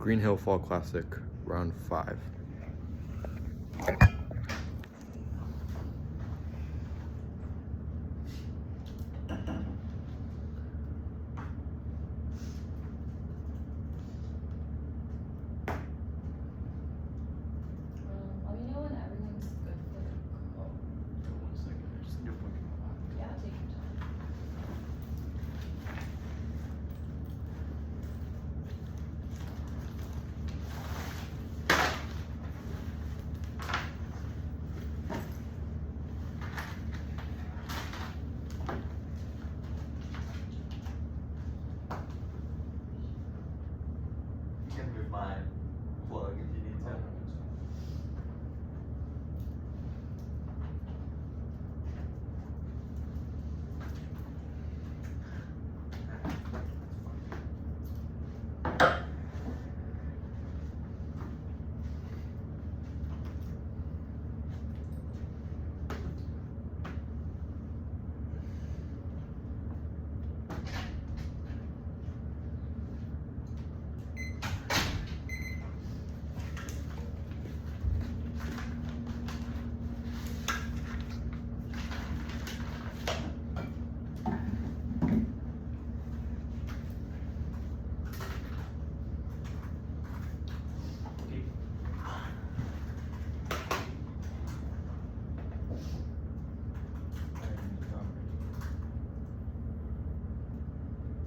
Greenhill Fall Classic, round 5. Let me know when everything's good for the call. 1 second, I just need to put it on. Yeah, take your time. You can move my plug if you need to.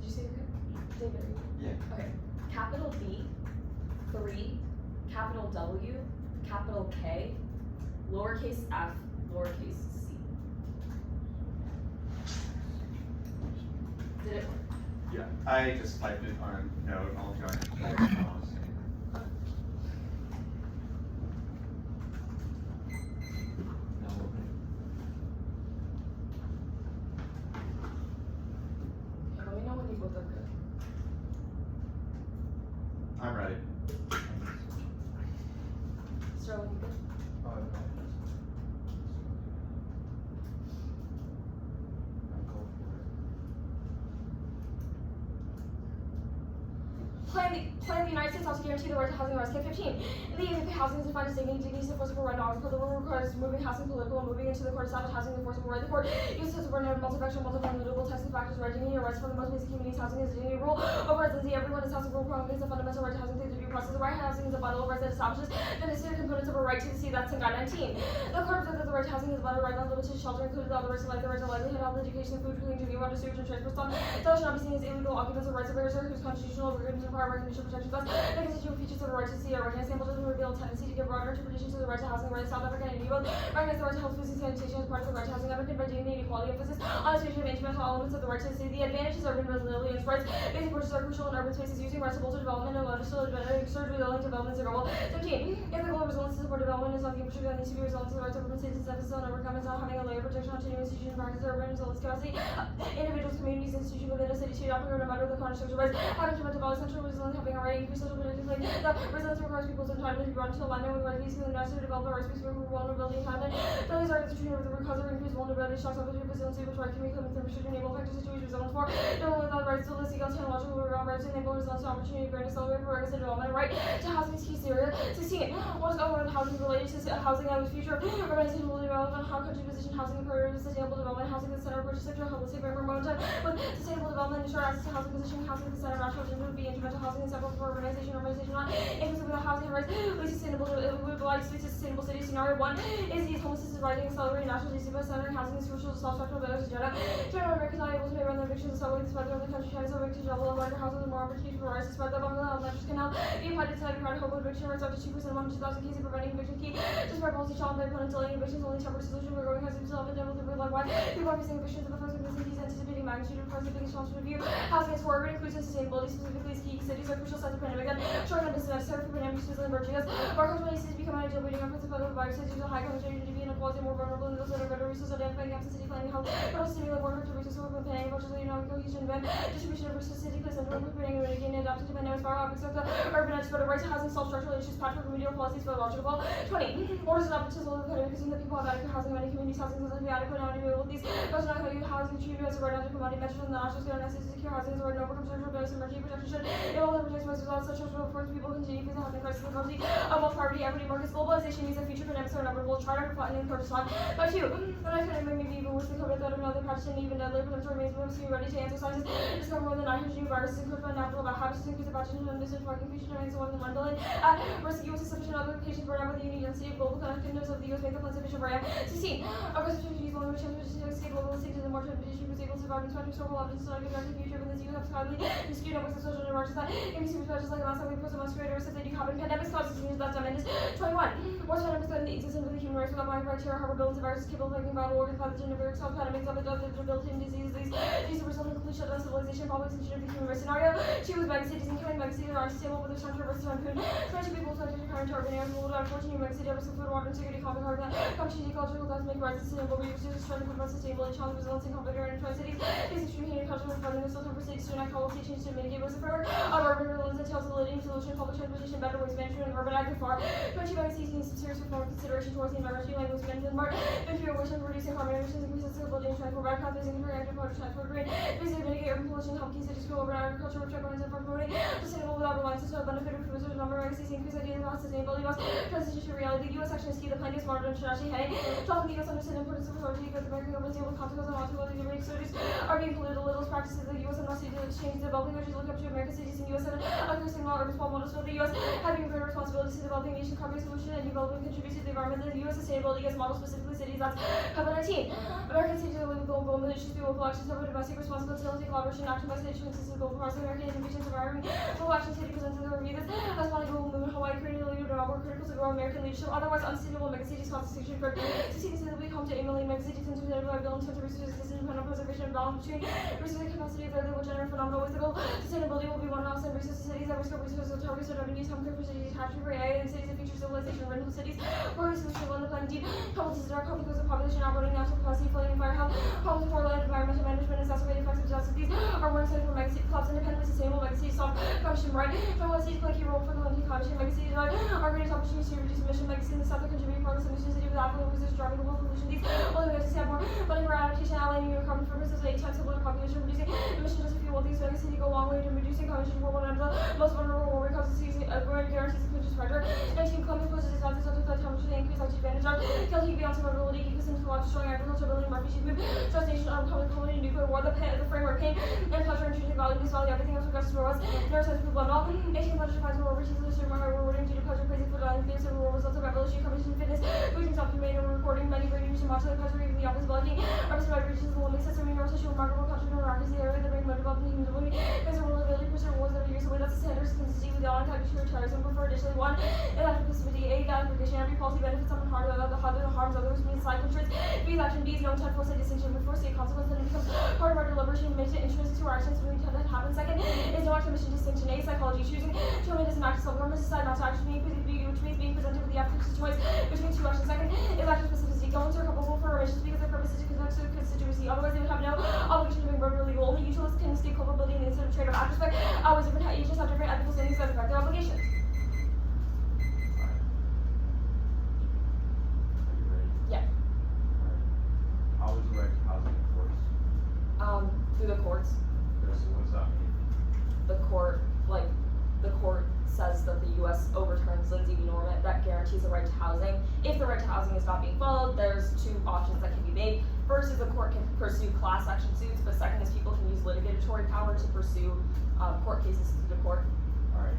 Did you say it good? David, are you? Yeah. Okay. Capital D, 3, capital W, capital K, lowercase f, lowercase c. Did it work? Yeah, I just typed it on a note. I'll go ahead and pause. Okay, let me know when you both are good. I'm ready. Sterling, you good? Plan the United States ought to guarantee the right to housing and rights. K-15. In the event that housing is defined as dignity is enforceable right now. For the rule requires moving housing political and moving into the court established housing enforceable right. The court uses to subordinate multifactorial, multiple types of factors right dignity or rights for the most basic human needs. Housing is a dignity rule over residency. Everyone is housing rule promulgates a fundamental right to housing through the due process. The right to housing is a bundle of rights that establishes the necessary components of a right to the sea. That's in Guide 19. The court observes that the right to housing is a bundle of rights not limited to shelter, including all the rights to life, the right to livelihood, health, education, food, clean drinking water, sewage, and transport. Those should not be seen as illegal occupants of rights of areas whose constitutional agreements require recognition, protection, thus the constituent features of the right to see are recognized. Sample doesn't reveal a tendency to give broader interpretation to the right to housing, whereas South Africa and Igbo recognize the right to health, food, and sanitation as part of the right to housing, underpinned by dignity and equality, emphasis on the situation of instrumental elements of the right to the city. The advantages of urban resilience rights. Basic forces are crucial in urban spaces, using rights to bolster development and allow still surge resilient development is a goal. 17. If the goal of resilience to support development is not the infrastructure that needs to be resilient to the rights of urban states, emphasis on overcome is not having a layer of protection on continuing institutions, practice, urban resilience capacity. Individuals, communities, institutions within a city to adopt no matter the context of rights. Having to develop central resilience, having a right increase social protective like the resilience requires people's entitlement to be brought into alignment with right basically necessary to develop the rights based on vulnerability and entitlement. Those are the between the cause of increased vulnerability, shocks, opportunity, resiliency, which right can be coming from restriction, enable factors situation resilience for. No one without rights to list equal technological rights to enable resilience to opportunity, grant accelerate for requisite development, right to housing is key area. 16. What is going on with housing related to housing and the future? Urbanization will develop and how country position housing for sustainable development, housing the center of purchase sector, holistic framework momentum with sustainable development, ensure access to housing position, housing the center of national agenda would be instrumental housing and several for urbanization not inclusive of the housing rights, least sustainable would like to sustainable city. Scenario 1 is the homelessness is rising, accelerating national centering housing is crucial to solve structural barriers agenda. General Americans not able to pay rent evictions and subways despite the country trying to eviction level of larger houses and more opportunity for rights despite the bungalow health measures can help be applied to society proud hope eviction rates up to 2% among 2,000 cases preventing eviction key. Despite policy challenge by opponents delaying evictions only temporary solution for growing housing development and with like why people are facing evictions of the first missing keys anticipating magnitude of the biggest challenge to review. Housing is forward includes sustainability specifically as key cities are crucial sites of pandemic and short-term business necessary for pandemic issues and emerging as our country needs to become an ideal breeding efforts of federal virus due to high concentration to be inequality more vulnerable in those that are better resources identifying gaps in city planning health but also stimulate more to resources for planning approaches economic cohesion and distribution of resources city place and preparing and mitigating and adapting to pandemics far urban edge, but a right to housing, solve structural issues, patchwork remedial policies for the logical. 20. Orders and opportunities of the pandemic, assume that people have adequate housing, many communities housing doesn't be adequate, now to be able to these. Those are not housing treated as a right under commodity measures from the national scale, necessary to secure housing as a right, no overcome social barriers, emergency protection should enable the protection of without such social reforms, people continue to face the housing crisis, the poverty of all poverty, equity, markets, globalization means that future pandemics are inevitable. Charter flattening the curve respond. By 2. The next pandemic may be even worse than COVID, that another pathogen even deadlier, but the remains must be ready to answer scientists. Discover more than 900 new viruses, including unnatural about habits to increase the pathogen and disinfect confusion remains more than 1 billion. Risk U.S. is sufficient other patients burn out with the unique density of global connectiveness of the U.S. make the plan sufficient for 16. Of course, opportunities only which transportation to escape global listing to the more transportation was able to survive in spectrum historical evidence to like a directed future when the U.S. have highly skewed networks of social networks that can be super special like last time we put some greater risk if they do happen. Pandemics cause diseases that's tremendous. 21. Worst pandemics that exist in the human race without my criteria harbor billions of viruses capable of making vital organs pathogen of virus pandemics of debilitating diseases. These result in complete shutdown civilization, public extinction of the human race scenario. 2 with megacities and killing megacities are unstable with their time to reverse time food. 22 people affected to current urban areas ruled out 14 new megacity of food, water, insecurity, conflict, hard competition, ecological death, make rise sustainable resources, trying to promote sustainability, challenge resilience, and conflict in tri-cities. These extreme heat and cultural funding is still time for cities to enact policy change to mitigate risk of framework of urban resilience entails ability solution, public transportation, better waste management, and urban agriculture. 22 megacities needs some serious reform consideration towards the environment, like waste management, mark, inferior waste and reducing carbon emissions, increase accessibility and transport back pathways, and reactive water transport green. These mitigate urban pollution, help key cities grow urban agriculture, which are going to promoting sustainable without reliance on benefit of producers, number of megacities, increase ideas about sustainability, must transition to reality. The U.S. action is key, the plan is smarter internationally heading. Talking the U.S. understand the importance of authority because American governments deal with consequences and possibility of rape studies are being polluted. The littlest practices of the U.S. and must need to exchange developing countries look up to American cities in U.S. and increasing law urban small models for the U.S. having greater responsibilities to developing nation carbon solution and developing contributes to the environment. The U.S. sustainability as model specifically cities. That's COVID-19. American cities are living global issues through local actions over domestic responsibility, collaboration, action by state consists of global process, American innovations, environment, global action city presented the review this as one global movement, Hawaii, creating a leader to our critical to grow American leadership. Otherwise, unsustainable megacities constitution for cities that will come to 8 million megacities and to the billion tons of resources, independent preservation and balance between resource capacity of the will generate phenomenal ways to go. Sustainability will be one of the resources cities that risk of resources, targets, and revenues, home care for cities, hatchery for AI, and cities of future civilization, rental cities, where resources will on the planet deep, problems is direct consequences of population outrunning natural capacity, flooding, and fire health, problems for land, environmental management, exacerbated effects of disasters. These are one side for megacities, clubs, independently sustainable megacities, solve cognition, right? From cities play a key role for the limiting cognition, megacities are our greatest opportunities to reduce emission, megacities in the south that contribute part of the emission city with affluent resistance, driving global pollution. These only ways to have more money for adaptation, outlining your carbon footprint is 8 times the population, reducing emissions just a few. These megacities go a long way to reducing cognition for one of the most vulnerable war causes guarantees the future's pressure. 19 climate poses disadvantages such as the temperature increase like advantage of killing beyond survivability, ecosystem collapse, destroying agriculture, building refugees move, devastation of public colony, nuclear war, the framework, pain, and pleasure, intrinsic value, this value, everything else regards to us, neuroscience proof bundle. 18 pleasure finds more overseas, rewarding due to pleasure, crazy for dying, theories of reward results of evolution, competition, fitness, boosting self-made and recording, many brain nutrition, much like pleasure, even the opposite blocking, represented by regions of the limbic system, neurossocial, remarkable contribution, markers, the area, the brain, motor development, human development, there's a role of ability to pursue rewards that are years away, that's the standards, consistency with the automatic terrorism, prefer additionally one, electric passivity, A, gratification, every policy benefits someone harder than the harms others, means side constraints, B's action, B's no intent, force a distinction, before state consequence, then it becomes part of our deliberation, makes it intrinsic to our actions when we intend that happen. Second is no action mission distinction, A, psychology, choosing to omit as an act of self-government, decide not to act, which means being presented with the efficacy choice between two actions. Second is action specificity, going to are culpable for omissions because their purpose is to conduct to constituency, otherwise they would have no obligation to be murder legal. Only utilists can state culpability in the incident of trade of aspect, always different agents have different ethical standings that affect their obligations. Yeah. How is the right to housing enforced? Through the courts. So what does that mean? The court says that the U.S. overturns Lindsay v. Norman that guarantees the right to housing. If the right to housing is not being followed, there's 2 options that can be made. First is the court can pursue class action suits, but second is people can use litigatory power to pursue court cases through the court. Alright.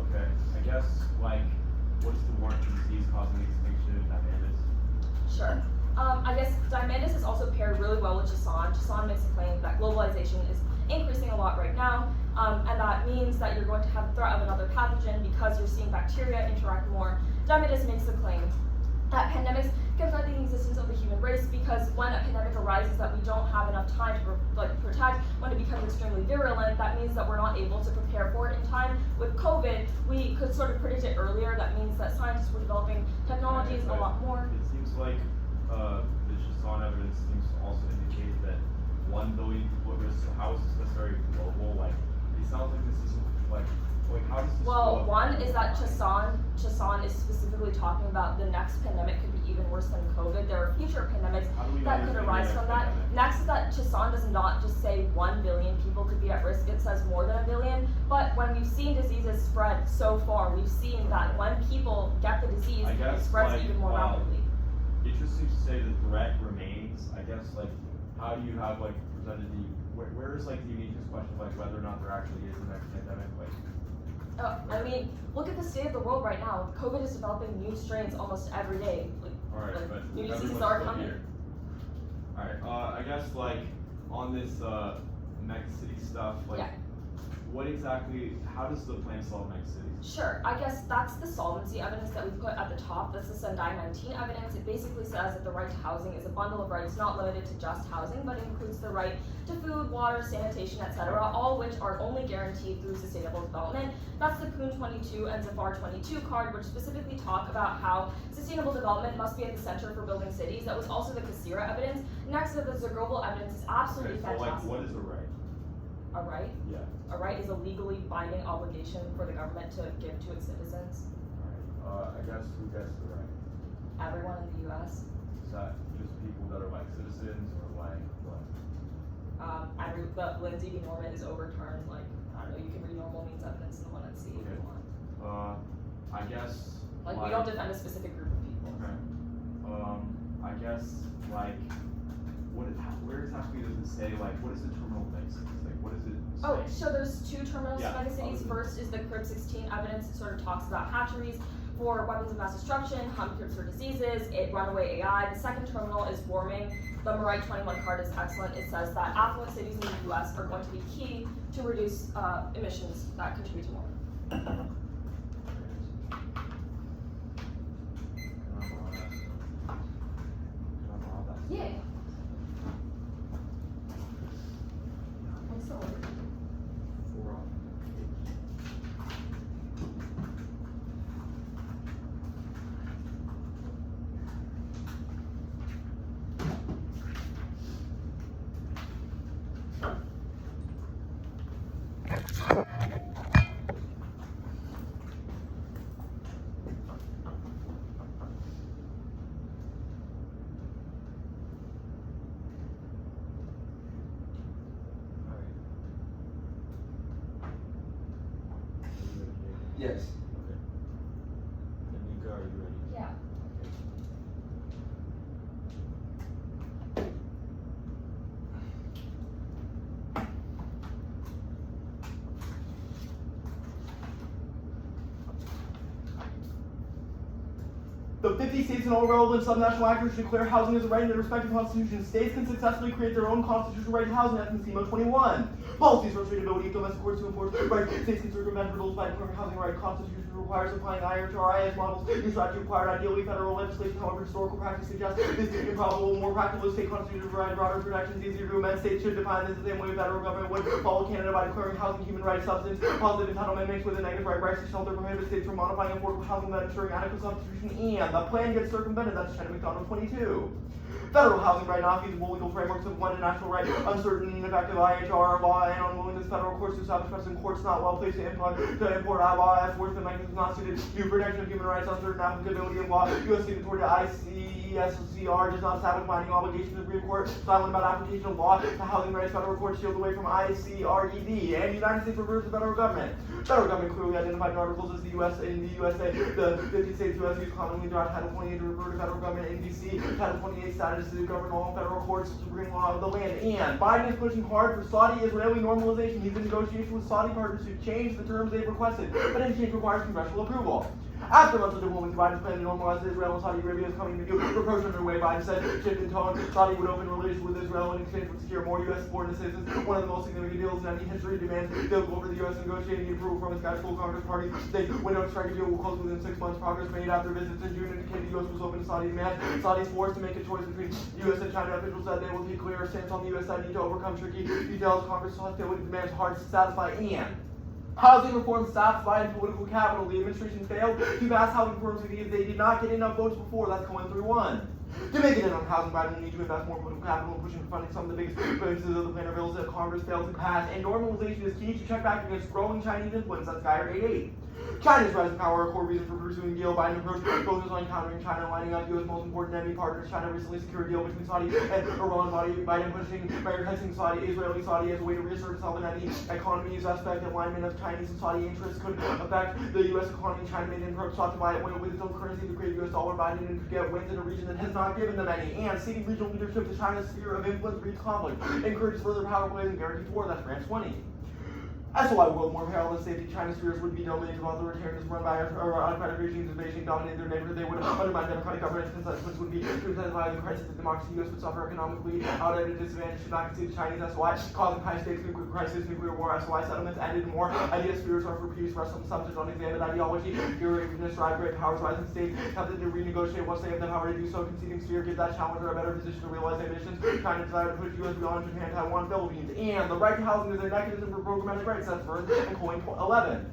Okay. I guess, like, what's the warrant for disease causing extinction in Diamandis? Sure. I guess Diamandis is also paired really well with Jason. Jason makes a claim that globalization is increasing a lot right now, and that means that you're going to have the threat of another pathogen because you're seeing bacteria interact more. Diamandis makes the claim that pandemics can threaten the existence of the human race because when a pandemic arises that we don't have enough time to protect, when it becomes extremely virulent, that means that we're not able to prepare for it in time. With COVID, we could sort of predict it earlier. That means that scientists were developing technologies a lot more. It seems like the Jason evidence seems to also indicate that 1 billion people at risk. So how is this necessarily global? Like, it sounds like this isn't Like how does this Well, one is that Chasan is specifically talking about the next pandemic could be even worse than COVID. There are future pandemics that could arise from that. Next is that Chasan does not just say 1 billion people could be at risk, it says more than 1 billion. But when we've seen diseases spread so far, we've seen that when people get the disease, it spreads even more rapidly. Interesting to say the threat remains. I guess how do you have presented where is the uniqueness question of whether or not there actually is a next pandemic? I mean, look at the state of the world right now. COVID is developing new strains almost every day. Alright, but new diseases are coming. Alright, I guess on this mega city stuff, what exactly, how does the plan solve mega cities? Sure, I guess that's the solvency evidence that we put at the top. That's the Sendai 19 evidence. It basically says that the right to housing is a bundle of rights not limited to just housing, but includes the right to food, water, sanitation, etc., all which are only guaranteed through sustainable development. That's the Poon 22 and Zafar 22 card, which specifically talk about how sustainable development must be at the center for building cities. That was also the Kasira evidence. Next to the Zagrobal evidence is absolutely fantastic. What is a right? A right? Yeah. A right is a legally binding obligation for the government to give to its citizens. Alright, I guess who gets the right? Everyone in the U.S. Is that just people that are citizens or what? The Lindsay v. Norman is overturned. I don't know, you can read normal means evidence in the one and see if you want. I guess. We don't defend a specific group of people. Okay. I guess where exactly does it say what is the terminal mix? What does it say? Oh, so there's two terminals Yeah, to megacities. First is the Crib 16 evidence. It sort of talks about hatcheries for weapons of mass destruction, hum cribs for diseases, runaway AI. The second terminal is warming. The Morite 21 card is excellent. It says that affluent cities in the US are going to be key to reduce emissions that contribute to warming. Yeah. What's the order? 4 on. Yes. Okay. Anika, are you ready? Yeah. The 50 states and all relevant subnational actors declare housing as a right in their respective constitutions. States can successfully create their own constitutional right to housing. That's in SEMA 21. Policies for suitability of domestic courts to enforce rights. States can circumvent rules by declaring housing right. Constitution requires applying IHRIS models. New strategy required ideally federal legislation. However, historical practice suggests this is improbable. More practical state constitution provide broader protections, easier to amend. States should define this the same way the federal government would follow Canada by declaring housing human rights substance. Positive entitlement makes with a negative rights to shelter prohibit states from modifying affordable housing without ensuring adequate substitution, and the plan gets circumvented. That's China McDonald 22. Federal housing right, not feasible legal frameworks of one national right, uncertain, ineffective IHR law, and unwillingness federal courts to establish precedent. Courts not well placed to import law as worse than mechanisms not suited to protection of human rights, uncertain applicability of law. U.S. signatory to ICESCR does not establish binding obligations to the Supreme Court, silent about application of law to housing rights. Federal courts shield away from ICRED, and United States refers to federal government. Federal government clearly identified in articles as the U.S. in the USA. The 50 states U.S. use commonly throughout Title 28 to refer to federal government in D.C. Title 28 status is to govern all federal courts to bring law of the land. And Biden is pushing hard for Saudi-Israeli normalization. He's in negotiation with Saudi partners to change the terms they've requested, but any change requires congressional approval. After months of diplomacy, Biden's plan to normalize Israel and Saudi Arabia is coming to view. Approach underway. Biden said, shift in tone. Saudi would open relations with Israel in exchange for secure more U.S. foreign citizens. One of the most significant deals in any history demands they'll go over the U.S. negotiating the approval from its actual Congress party. They window to strike a deal will close within 6 months. Progress made after visits in June indicated the U.S. was open to Saudi demand. Saudi's forced to make a choice between U.S. and China. Officials said they will take clear stance on the U.S. side need to overcome tricky details. Congress hostility demands hard to satisfy. And housing reform stops by political capital. The administration failed to pass housing reforms because they did not get enough votes before. That's Cohen 3-1. To make it enough housing, Biden will need to invest more political capital in pushing for funding some of the biggest purposes of the plan or bills that Congress failed to pass, and normalization is key to check back against growing Chinese influence. That's Guy 88. China's rise in power, a core reason for pursuing the deal. Biden approach focuses on countering China, lining up U.S. most important enemy partners. China recently secured a deal between Saudi and Iran. Biden pushing prioritizing Saudi as a way to reassert sovereignty. Economies aspect alignment of Chinese and Saudi interests could affect the U.S. economy. China made an approach sought to buy it with its own currency to create U.S. dollar. Biden and get wins in a region that has not given them any. And ceding regional leadership to China's sphere of influence breeds conflict, encourages further power plays, and guarantees war. That's France 20. SOI world more perilous safety. China's fears would be dominated of authoritarianism run by autocratic regimes if Beijing dominated their neighborhood. They would undermine democratic governance. Consequence would be to intensify the crisis of democracy. U.S. would suffer economically out at a disadvantage. Should not concede the Chinese SOI, causing high stakes nuclear crisis, nuclear war. SOI settlements ended more. Ideas, fears are for peace. Rest of subject on examined ideology. Fear, weakness, drive great powers, rising states tempted to renegotiate once they have the power to do so. Conceding fear gives that challenger a better position to realize ambitions. China desire to push U.S. beyond Japan, Taiwan, Philippines, and the right to housing is a mechanism for programmatic rights. That's Burns and Coin 11.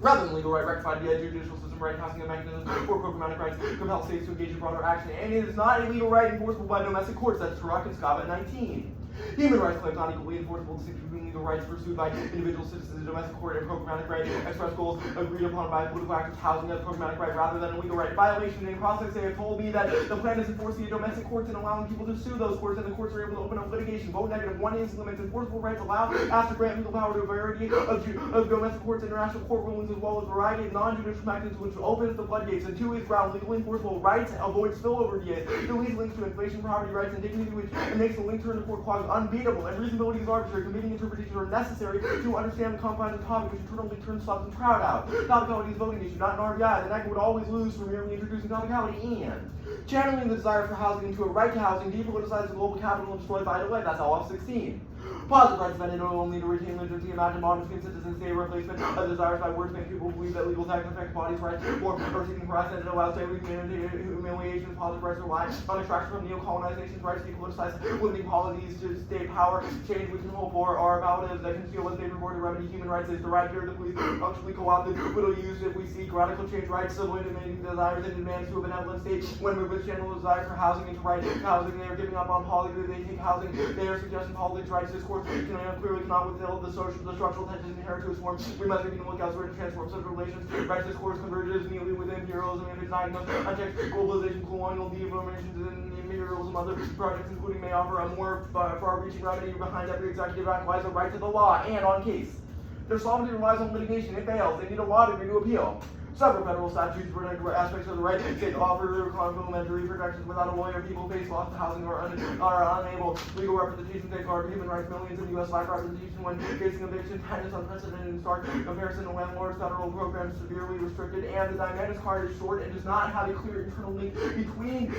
Rather than legal right rectified via judicial system right housing a mechanism for programmatic rights compel states to engage in broader action, and it is not a legal right enforceable by domestic courts. That's Turok and Scott at 19. Human rights claims not equally enforceable distinction between legal rights pursued by individual citizens in domestic court and programmatic right. Express goals agreed upon by political actors. Housing as programmatic right rather than a legal right. Violation in process. They have told me that the plan is enforcing the domestic courts and allowing people to sue those courts, and the courts are able to open up litigation. Vote negative. One is limits enforceable rights allowed after grant legal power to a variety of domestic courts, international court rulings, as well as a variety of non-judicial mechanisms which opens the floodgates. And two is ground legally enforceable rights avoid spillover DA. The least links to inflation, property rights, and dignity, which makes the link to the court clause unbeatable. And reasonability is arbitrary. Committing interpretations are necessary to understand the confines of the topic, which internally turns substance crowd out. Topicality is voting issue, not an RBI. The NECA would always lose for merely introducing topicality, and channeling the desire for housing into a right to housing depoliticizes global capital and destroys vital life. That's LF 16. Positive rights defended only to retain legitimacy. Imagine modern citizens say replacement of desires by words make people believe that legal tax affects bodies' rights or seeking harassment and allows slavery, humiliation. Positive rights rely on extraction from neo-colonization's rights to depoliticize limiting policies to state power. Change we can hope for are about that can feel as they report to remedy human rights is the right here. The police functionally co-opted little use if we seek radical change rights, civil demanding desires and demands to a benevolent state. When movements channel desire for housing into right housing, they are giving up on politics. They take housing. They are suggesting politics rights discourse. Clearly cannot withhold the structural tensions inherent to its form. We must begin to look elsewhere to transform social relations. Rights discourse converges neatly with imperialism and its unchecked globalization, colonial deformations, and imperialism. Other projects, including, may offer a more far-reaching remedy behind every executive act lies a right to the law. And on case, their sovereignty relies on litigation. It fails. They need a law degree to appeal. Several federal statutes protect aspects of the right to offer complementary protections without a lawyer. People face loss to housing or are unable. Legal representation safeguard human rights. Millions in the U.S. lack representation when facing eviction. Tenants unprecedented in stark comparison to landlords. Federal programs severely restricted, and the dynamics card is short and does not have a clear internal link between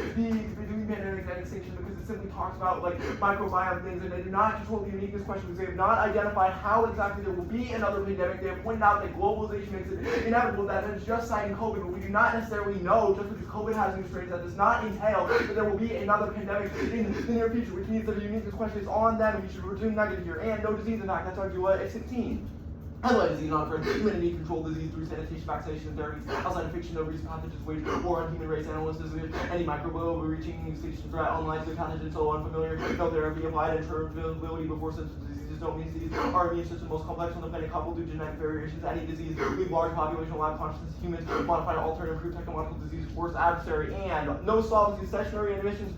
pandemic and extinction, because it simply talks about like microbiome things, and they do not control the uniqueness question because they have not identified how exactly there will be another pandemic. They have pointed out that globalization makes it inevitable. That is just citing COVID, but we do not necessarily know just because COVID has new strains that does not entail that there will be another pandemic in the near future, which means that the uniqueness question is on them, and you should presume negative here. And no disease, in fact, that's argument 16. Highlight disease not for humanity control disease through sanitation, vaccination, and therapies. Outside of fiction, no recent pathogens waged war on human race analysts. Any microbial overreaching mutation threat, unlikely pathogen so unfamiliar. No therapy applied in terminability before symptoms of diseases. Don't mean disease. Our immune system most complex on the planet, coupled due to genetic variations. Any disease leave large population lab consciousness. Humans modify, alter, and improve technological disease. Worst adversary, and no solvency. Stationary emissions.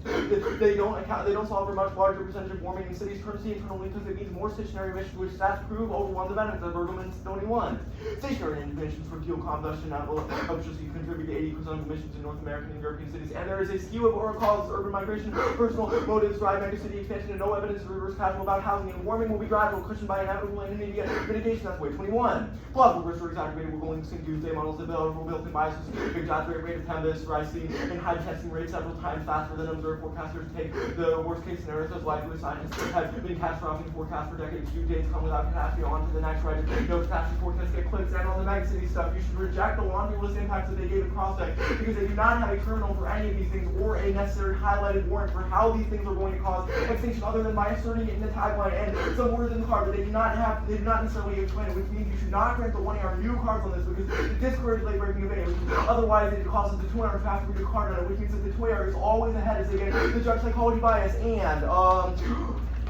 They don't solve for much larger percentage of warming in cities. Currency internally because it needs more stationary emissions, which stats prove overwhelm the benefits of Bergman's 21. Stationary emissions from fuel combustion electricity contribute to 80% of emissions in North American and European cities, and there is a skew of or causes urban migration. Personal motives drive megacity expansion, and no evidence of reverse causal about housing, and warming will be gradual, cushioned by inevitable and immediate mitigation. That's way 21. Plausible risks are exacerbated with going to doomsday models that were built in biases, exaggerate rate of tempest rising, and high testing rates several times faster than observed. Forecasters take the worst case scenarios as likely. Scientists have been catastrophic forecasts for decades. Few days come without catastrophe. On to the next, right? No catastrophe forecasts get clicks, and on the megacity stuff, you should reject the laundry list impacts that they gave across it, because they do not have a criminal for any of these things or a necessary highlighted warrant for how these things are going to cause extinction other than by asserting it in the tagline. And some numbers in the card, but they do not necessarily explain it, which means you should not grant the 1 AR new cards on this because it discourages late breaking of any, otherwise it causes the 2 AR to have to read a card on it, which means that the 2 AR is always ahead as they get the judge psychology bias and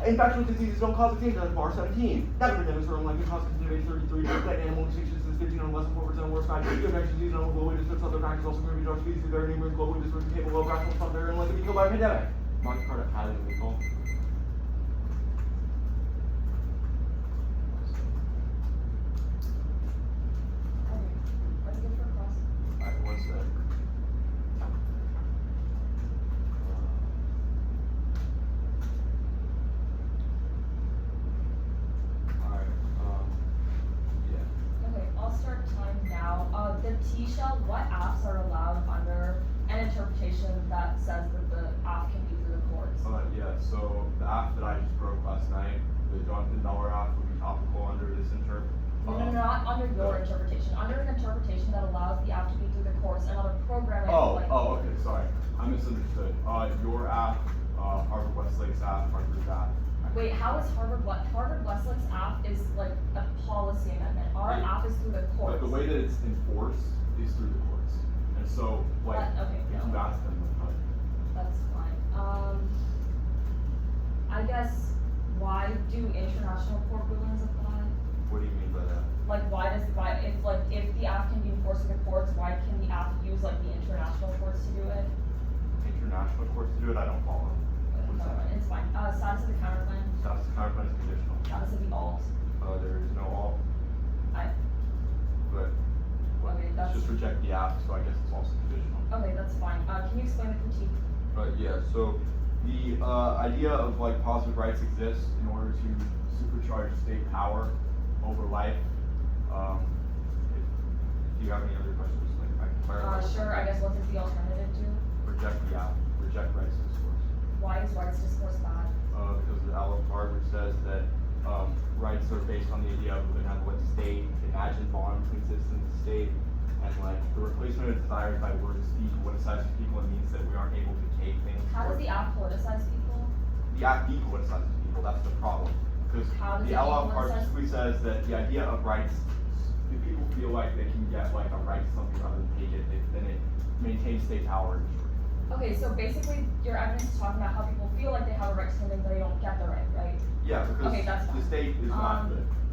infectious diseases don't cause extinction, that's bar 17. That epidemics are unlikely to cause continuation 33, that animal extinction is 15 on less than 4% worse side. The infectious disease and globally dispersed other factors also going to be dark species, there are numerous globally dispersed capable of rational stuff that are unlikely to be killed by a pandemic. Mark card highly lethal. Let's go for cross. Alright, one sec. Alright, yeah. Okay, I'll start time now. The T-shell, what apps are allowed under an interpretation that says that the app can be through the courts? Yeah, so the app that I just broke last night, the Jonathan Dollar app would be topical under this interp. No, not under your interpretation. Under an interpretation that allows the app to be through the courts and other programming like. Okay, sorry. I misunderstood. Your app, Harvard Westlake's app, Harvard's app. Wait, how is Harvard Westlake's app is like a policy amendment? Our app is through the courts. But the way that it's enforced is through the courts. And so, like, okay, if you ask them, that's fine. I guess, why do international court rulings apply? what do you mean by that? Like, if the app can be enforced in the courts, why can the app use like the international courts to do it? International courts to do it? I don't follow. What's that? It's fine. Status of the counterclaim. Status of counterclaim is conditional. Status of the alt. There is no alt, but Okay, that's just reject the app, so I guess it's also conditional. okay. That's fine. Can you explain the critique? Yeah, so the idea of like positive rights exists in order to supercharge state power over life. If you have any other questions, like I can clarify. Sure. I guess what is the alternative to? Reject the app, reject rights discourse. Why is rights discourse bad? Because the Harvard says that rights are based on the idea of an benevolent state, imagined bond between citizens and state, and like the replacement of desires by words speak politicizes people. It means that we aren't able to take things. How does the app politicize people? The app depoliticizes people. That's the problem. Because How does the it LL part depoliticize? specifically says that the idea of rights, if people feel like they can get like a right to something rather than take it, then it maintains state power. Okay, so basically your evidence is talking about how people feel like they have a right to something, but they don't get the right, right? Yeah, because Okay, that's the fine. state is not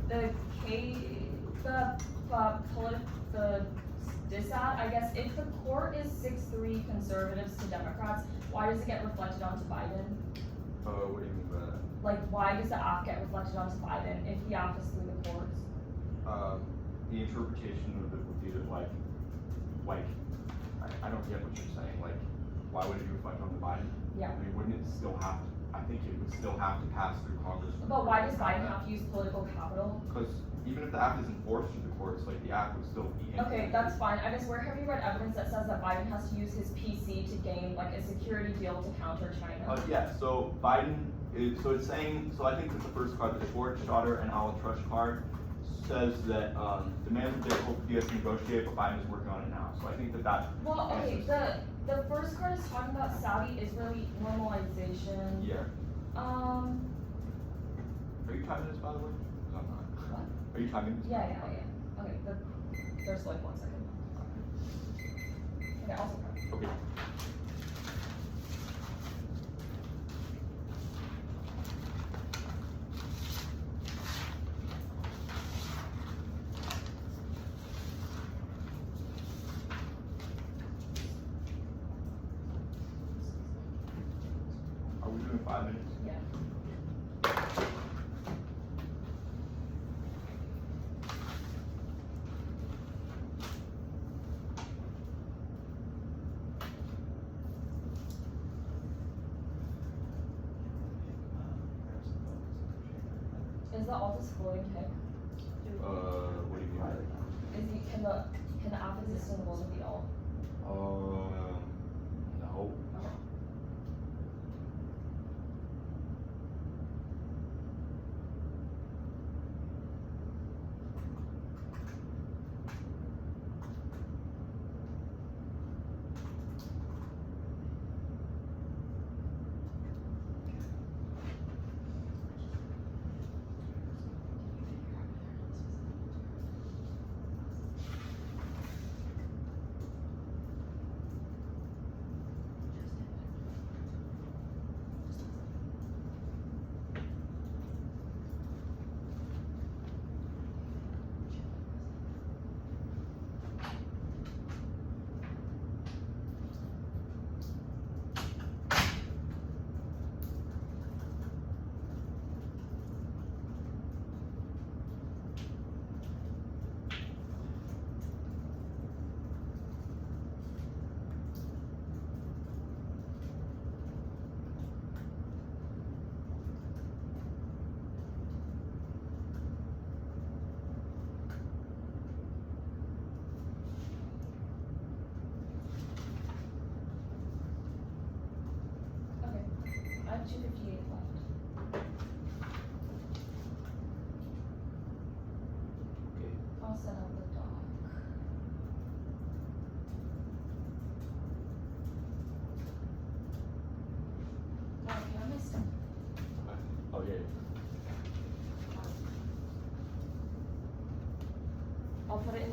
the. This ad, I guess, if the court is 6-3 conservatives to Democrats, why does it get reflected onto Biden? What do you mean by that? Like, why does the app get reflected onto Biden if the app is through the courts? The interpretation of it would be that like, I don't get what you're saying. Like, why would it be reflected on the Biden? Yeah. I mean, wouldn't it still have to? I think it would still have to pass through Congress. But why does Biden have to use political capital? Because even if the app is enforced through the courts, like the app would still be. Okay, that's fine. I guess, where have you read evidence that says that Biden has to use his PC to gain like a security deal to counter China? Yeah, so Biden is, so it's saying, so I think that the first card, the Schwartz, Schotter, and Al-Trush card, says that demands are difficult for the US to negotiate, but Biden is working on it now. So I think that Well, okay, the first card is talking about Saudi-Israeli normalization. Yeah. Are Are you timing this, by the way? 'Cause I'm not. What? Are you timing this? Yeah. Okay, there's like 1 second. Okay, also. Okay. Are we doing 5 minutes? Yeah. Is the alt floating tick? What do you mean by that? Can the app exist in the world of the alt? No. Okay.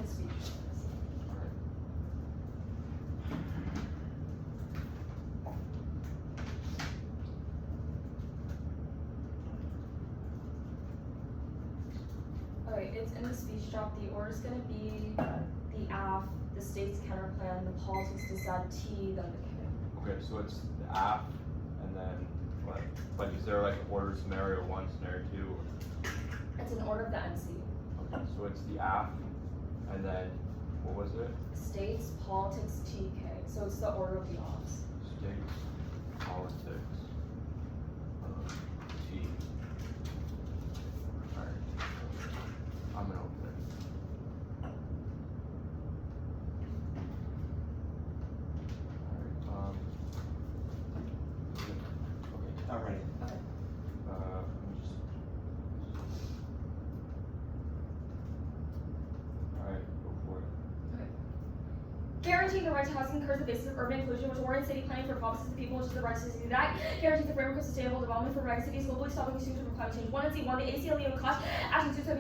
the speech on this. Alright, it's in the speech drop. The order is going to be the AF, the state's counter plan, the politics decide T, then the K. Okay, so it's the app, and then what? Like, is there like order scenario 1, scenario 2? It's in order of the NC. Okay, so it's the app, and then what was it? States, politics, TK. So it's the order of the offs. States, politics, T. Alright. I'm gonna open it. Alright, okay. All right. Okay. Let me just. Alright, go for it. Guaranteeing the right to housing occurs the basis of urban inclusion, which orients city planning for promises to people, which is the right to city that guarantees the framework of sustainable development for mega cities, globally stopping consumers from climate change. 1 and C1, the ACLE and class action suits that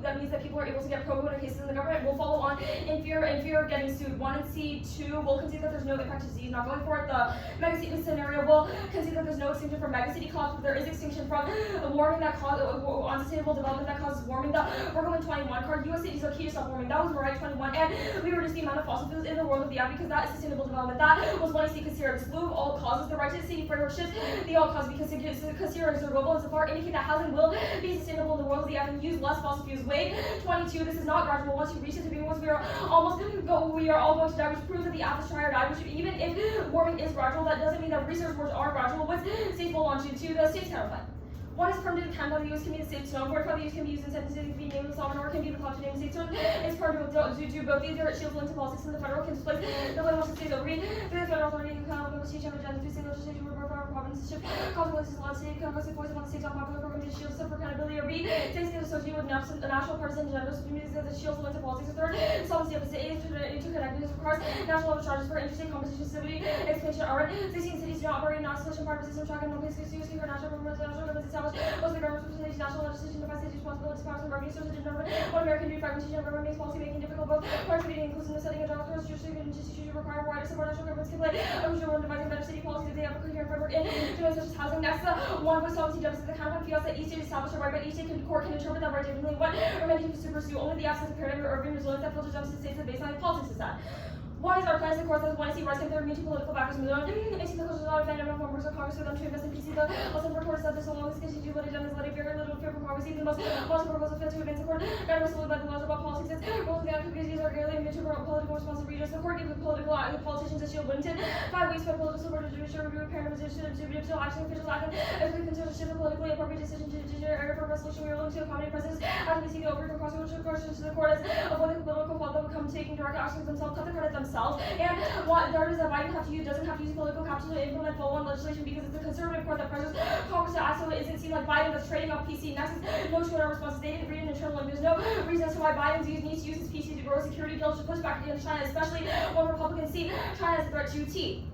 that means that people are able to get pro bono cases, and the government will follow on in fear of getting sued. 1 and C2 will concede that there's no impact to disease. Not going for it, the mega city scenario will concede that there's no extinction from mega city cause, but there is extinction from warming that cause unsustainable development that causes warming. The Workman 21 card, US cities are key to stop warming. That was right 21, and we reduce the amount of fossil fuels in the world of the app because that is sustainable development. That was 1 C considered. Slew of all causes, the right to city framework shifts the all cause because considered is global and so far indicate that housing will be sustainable in the world of the app and use less fossil fuels. Wave 22, this is not gradual. Once you reach this agreement, once we are all going to die, which proves that the app is try or die, which even if warming is gradual, that doesn't mean that research wars are gradual. With states will launch into the state's counterplan. 1 is permitted to count how the use can be the state's known. 45 the use can be used in sentences to be named the sovereign or can be the club to name the state's own. It's permitted to do both. These are shields linked to politics and the federal can displace the way wants to state overread. Through the federal authority, you can have a state agenda through single legislation where power provinces shift consequences allowed state congress voice on the state's unpopular program to shield stuff for accountability or B. States get associated with national partisan agendas, which means that the shields linked to politics. Or 3rd, solvency of the state interconnectedness requires national level charges for interstate competition, civility, expansion. Alright, 16 cities do not operate non-selection part of the system track and no place to for national governments established. Most of the governments national legislation defies state responsibilities, powers, and revenue sources determine what American do fragmentation of government makes policy making difficult, both contributing inclusiveness, setting a general constitution and institutions require wider support. National governments can play a crucial role in devising better city policies if they have a coherent framework in doing such as housing. Next, one voice solvency deficit. The counterplan feels that each state established a right, but each state court can interpret that right differently. What remedy to pursue? Only the absence of paradigm or urban resilience that filters deficit states the baseline of politics is that. 1 is our plans, of course, that 1 is the rights and 3rd mutual political backers moving on. 18 the culture is not a fan of members of Congress for them to invest in PC. The also reports that this so long as continue what it done is letting very little fear from Congress. Even the most proposal fit to advance the court. Guided solely by the laws about politics. Its roles in the activities are clearly mutual political responsibilities. The court gives the politicians a shield Winton. 5 weeks for political support to judicial review, apparent judicial action, officials acting as we consider shift a politically appropriate decision to area for resolution. We are willing to accommodate presidents after we see the overturn constitutional questions to the court as avoid the political fault that will come taking direct actions themselves, cut the credit themselves. And what there is that Biden doesn't have to use political capital to implement follow-on legislation because it's a conservative court that pressures Congress to act, so it doesn't seem like Biden that's trading off PC. Next is no to our responses. They didn't read an internal link. There's no reason as to why Biden needs to use his PC to grow security deals to push back against China, especially when Republicans see China as a threat to T.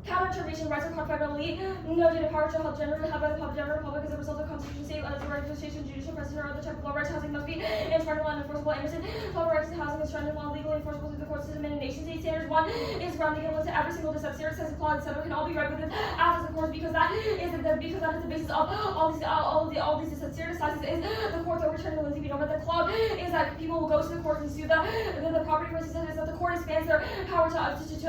Counter-intervention rights are codified federally. No data power shall help generally held by the general public as a result of constitution, state, legislation, judicial precedent, or other type of law. Rights to housing must be enshrined law and enforceable. Anderson, public rights to housing is enshrined in law, legally enforceable through the court system and nation state standards. 1 is ground legal to every single dissent, says clause, etc. can all be read within after the course because that is the basis of all these dissent sizes is the court's overturning the Lindsay v. Nova. The clause is that people will go to the court and sue the property rights is that the court expands their power to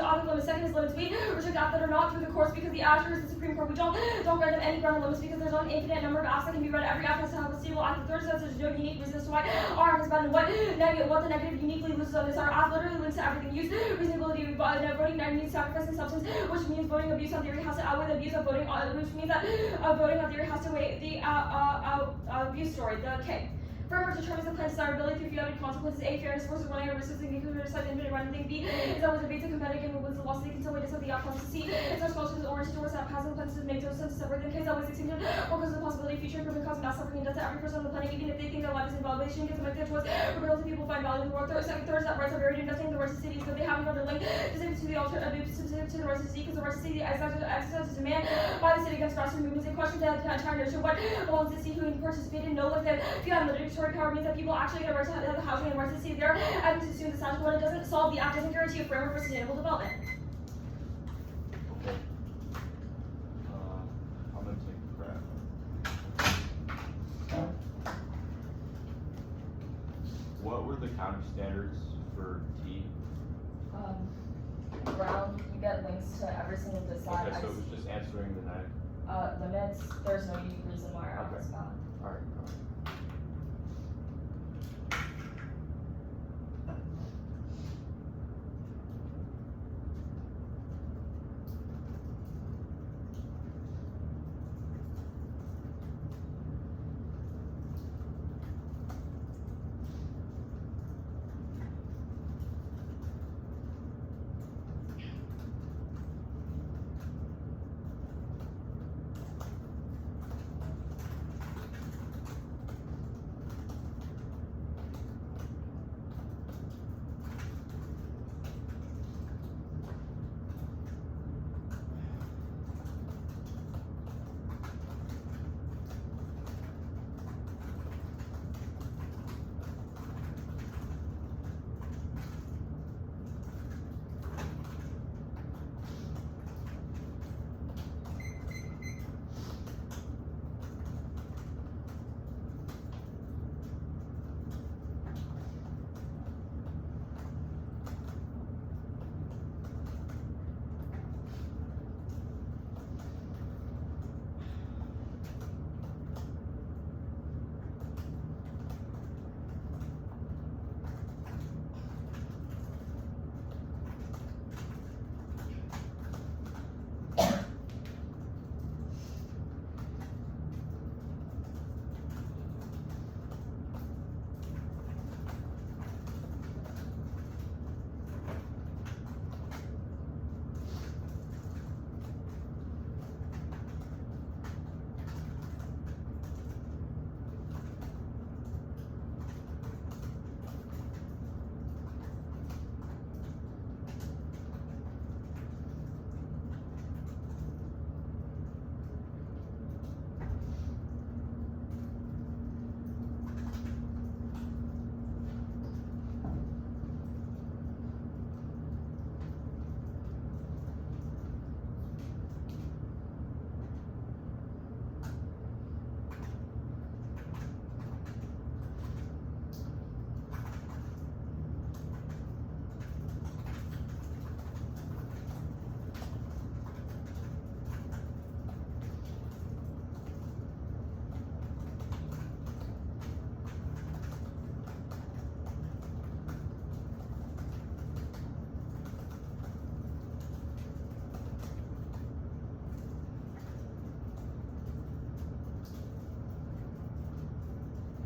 other limits. 2nd is limits. We restrict acts that are not through the courts because the actor is the Supreme Court. We don't grant them any ground limits because there's an infinite number of acts that can be read. Every act has to have a stable act. The 3rd says there's no unique reason as to why our act is bad and what the negative uniquely loses on this. Our act literally links to everything. Use reasonability. Voting means sacrificing substance, which means voting abuse on theory has to outweigh the abuse of voting, which means that voting on theory has to weigh the abuse story. The K. Framework determines the plan's desirability through few consequences. A. Fairness forces running out of risks and criticize infinite running thing. B. Is always debates and competitive and wins the loss. They can tell way of the outcomes. C. Its response is oriented towards that passing plans to make no sense to separate them. K. Is always extinction or because of the possibility of future improvement causing mass suffering and death to every person on the planet, even if they think their life is invalid. They shouldn't get the method towards rebuttal to people find value in the world. 3rd is that rights are varied. Investing in the rights of cities, but they have another link specific to the specific to the rights of city because the rights of city exercises demand by the city against grassroots movements. They question the entire notion what belongs to city who participated no like that. If you have military statutory power means that people actually get a right to have housing and rights to stay there and to sue the statute, but it doesn't solve the act, doesn't guarantee a framework for sustainable development. Okay. I'm gonna take a crap. What were the counter standards for T? Ground, you get links to every single decide. Okay, so it was just answering the neg. Limits, there's no unique reason why our Okay. office got. Alright.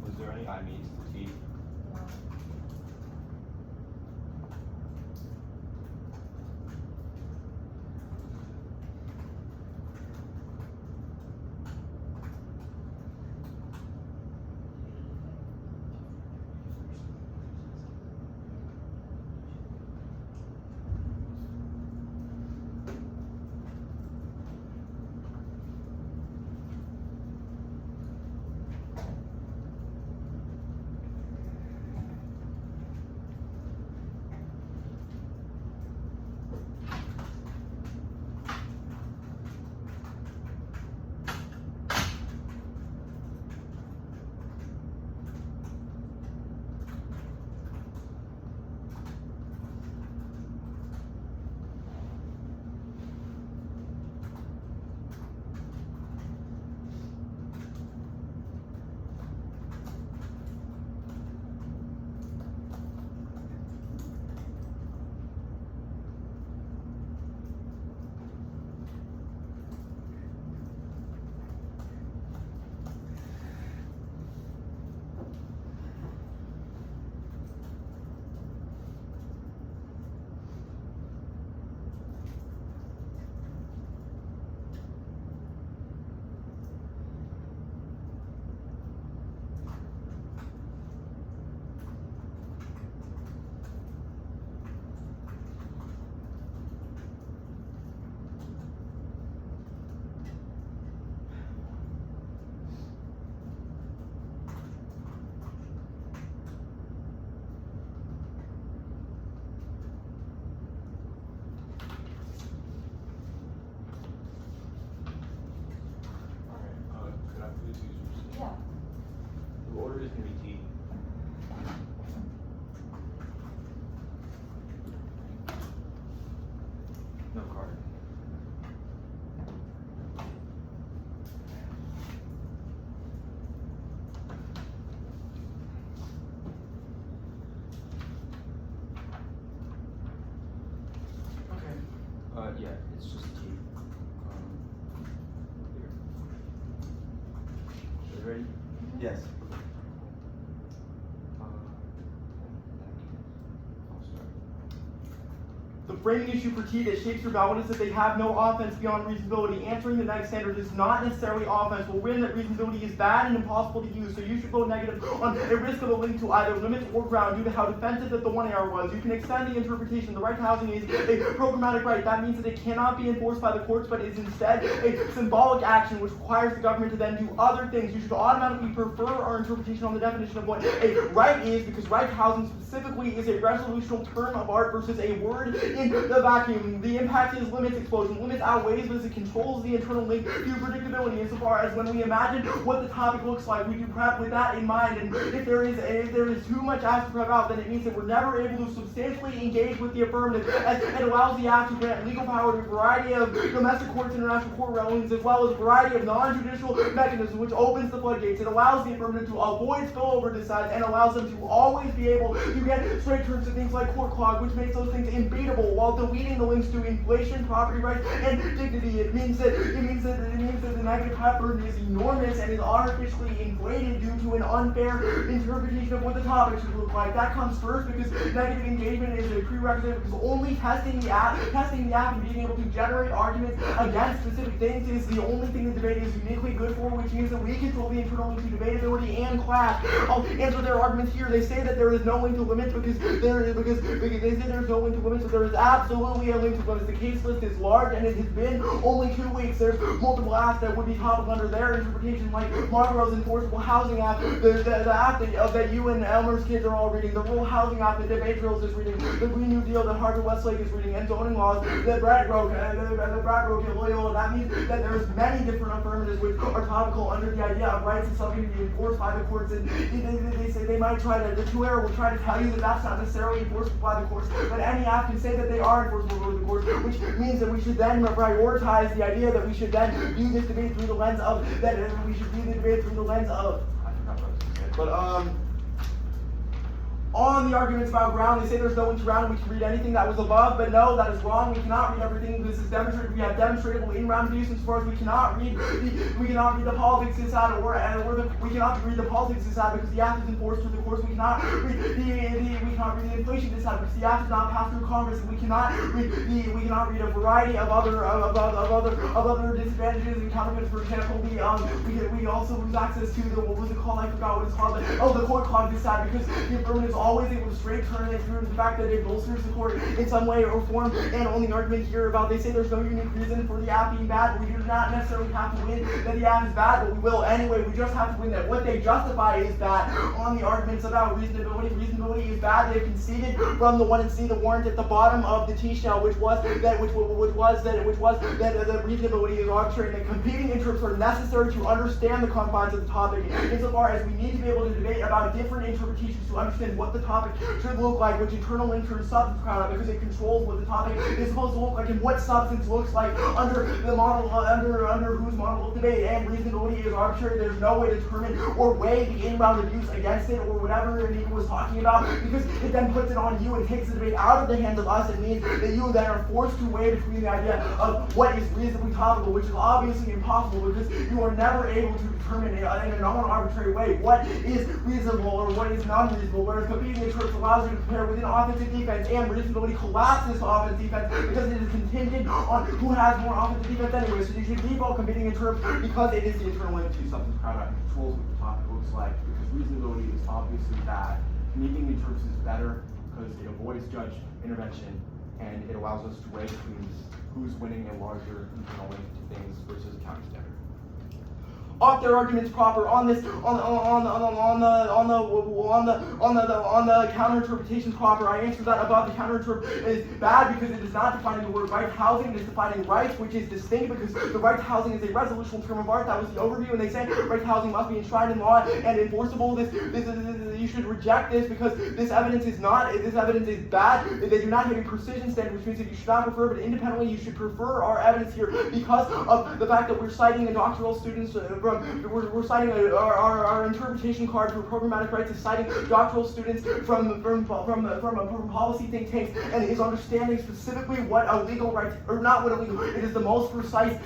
Was there any I means to T? Yeah, it's just T. Here. Are you ready? Yes. I'll start. The framing issue for T that shapes your ballot is that they have no offense beyond reasonability. Answering the next standard is not necessarily offense. Will win that reasonability is bad and impossible to use, so you should vote negative on a risk of a link to either limits or ground due to how defensive that the one error was. You can extend the interpretation. The right to housing is a programmatic right. That means that it cannot be enforced by the courts, but is instead a symbolic action which requires the government to then do other things. You should automatically prefer our interpretation on the definition of what a right is, because right to housing specifically is a resolutional term of art versus a word in the vacuum. The impact is limits explosion. Limits outweighs because it controls the internal link to predictability insofar as when we imagine what the topic looks like, we do prep with that in mind. And if there is too much act to prep out, then it means that we're never able to substantially engage with the affirmative, as it allows the act to grant legal power to a variety of domestic courts, international court rulings, as well as a variety of non-judicial mechanisms, which opens the floodgates. It allows the affirmative to avoid spillover decides and allows them to always be able to get straight terms to things like court clog, which makes those things unbeatable, while deleting the links to inflation, property rights, and dignity. It means that the negative half burden is enormous and is artificially inflated due to an unfair interpretation of what the topic should look like. That comes first because negative engagement is a prerequisite, because only testing the app and being able to generate arguments against specific things is the only thing the debate is uniquely good for, which means that we control the internal link to debatability and clash. I'll answer their arguments here. They say that there is no link to limits because they say there's no link to limits, but there is absolutely a link to limits. The case list is large and it has been only 2 weeks. There's multiple acts that would be topical under their interpretation, like Marlborough's Enforceable Housing Act, the act that you and Elmer's kids are all reading, the Rural Housing Act that Dave Drills is reading, the Green New Deal that Harvard Westlake is reading, and zoning laws that Brad wrote at Loyola. That means that there's many different affirmatives which are topical under the idea of rights and something to be enforced by the courts. And they say they might try to, the two-error will try to tell you that that's not necessarily enforceable by the courts, but any act can say that they are enforceable by the courts, which means that we should then prioritize the idea that we should then view this debate through the lens of, I forgot what I was saying. But on the arguments about ground, they say there's no link to ground and we can read anything that was above, but no, that is wrong. We cannot read everything. This is demonstrated. We have demonstratable in-round views as far as we cannot read the politics inside, we cannot read the politics inside because the act is enforced through the courts. We cannot read the inflation inside because the act is not passed through Congress, and we cannot read a variety of other disadvantages and counterfeits. For example, we also lose access to the, what was it called? I forgot what it's called. The court clog decide, because the affirmative is always able to straight turn it through the fact that it bolsters the court in some way or form. And on the argument here about, they say there's no unique reason for the app being bad, but we do not necessarily have to win that the app is bad, but we will anyway. We just have to win that what they justify is bad. On the arguments about reasonability is bad. They've conceded from the 1 and C, the warrant at the bottom of the T shell, which was that reasonability is arbitrary, and that competing interests are necessary to understand the confines of the topic, insofar as we need to be able to debate about different interpretations to understand what the topic should look like, which internal link turns substance around, because it controls what the topic is supposed to look like and what substance looks like under the model, under whose model of debate. And reasonability is arbitrary. There's no way to determine or weigh the in-round abuse against it, or whatever Nico was talking about, because it then puts it on you and takes the debate out of the hands of us. It means that you then are forced to weigh between the idea of what is reasonably topical, which is obviously impossible, because you are never able to determine in a non-arbitrary way what is reasonable or what is non-reasonable, whereas competing interests allows you to compare within offense and defense, and reasonability collapses to offense defense because it is contingent on who has more offense and defense anyway. So you should default competing interests because it is the internal link to substance crowd that controls what the topic looks like, because reasonability is obviously bad. Competing interests is better because it avoids judge intervention and it allows us to weigh between who's winning a larger internal link to things versus a counter standard. Ought their arguments proper on this on the counter interpretations proper? I answered that above. The counter interpretation is bad because it is not defining the word right to housing. It is defining rights, which is distinct, because the right to housing is a resolutional term of art. That was the overview, and they say right to housing must be enshrined in law and enforceable. You should reject this because this evidence is bad. They do not have a precision standard, which means that you should not prefer, but independently you should prefer our evidence here because of the fact that we're citing the doctoral students we're citing our interpretation card for programmatic rights is citing doctoral students from policy think tanks, and is understanding specifically what a legal right, or not what a legal, it is the most precise